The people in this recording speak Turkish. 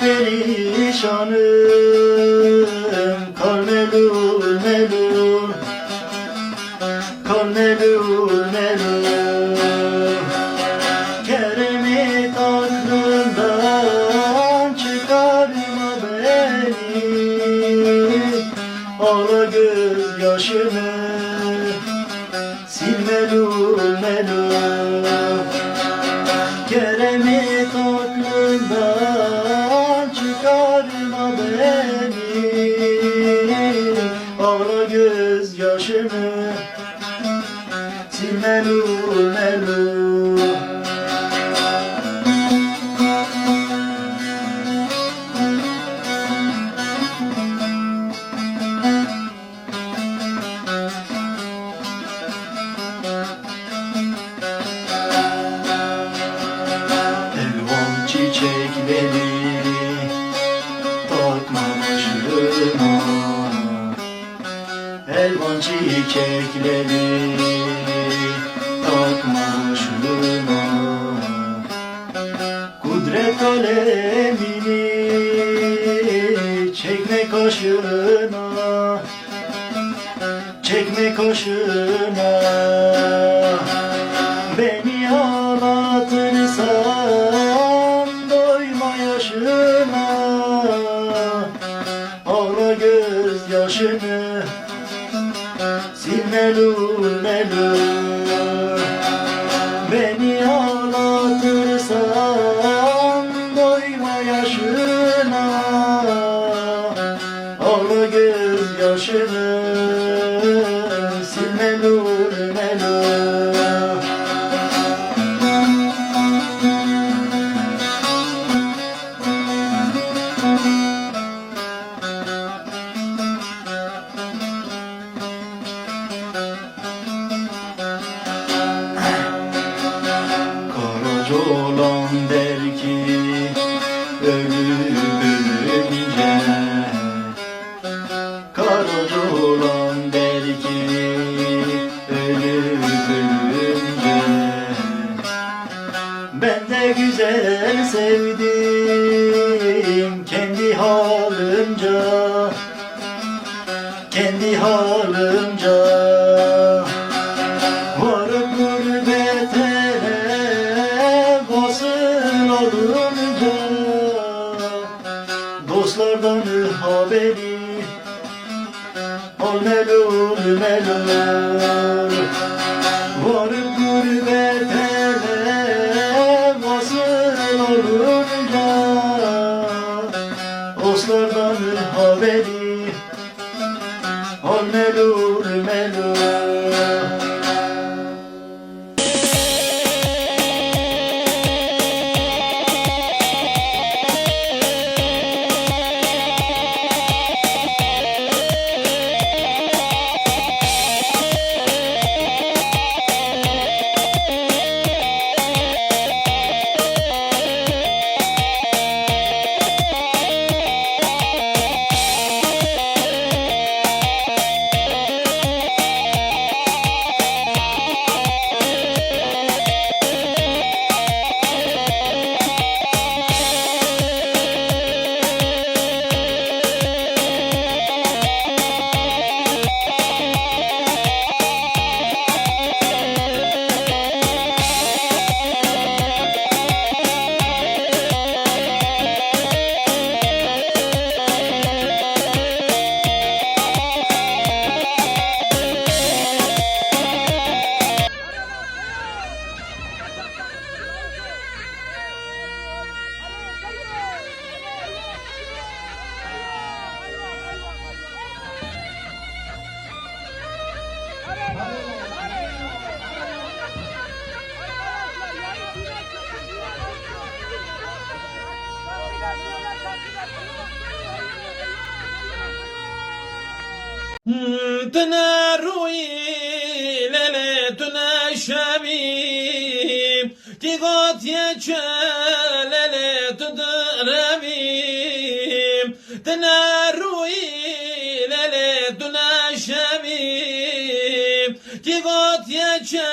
perişanım. Kal melul melul, kal melul melul. Kerem'i aklından çıkarma beni. Ağla gözyaşımı, sil melul melul. Kerem'i aklından çıkarma beni. Ağla gözyaşımı, sil melul melul. Elvan çiçekleri takma başıma. Elvan çiçekleri takma başıma. Kudret kalemini çekme kaşına, çekme kaşına. Beni ağlatırsan doyma yaşına. Ağla gözyaşını, sil melul melul. Beni ağlatırsan doyma yaşına. Ağla gözyaşını, sil melul melul. Karaca olan der ki ölüp ölünce. Karaca olan der ki ölüp ölünce. Ben de güzel sevdim kendi halımca, kendi halımca. Varıp gurbetele vasıl olunca. Dostlardan haberi ol melul melul. Varıp gurbetele vasıl olunca. Dostlardan haberi ol melul melul. Tuna ruyi lele tuna şabim Tigot yeçe lele tudrabim Tuna ruyi lele tuna şabim Tigot yeçe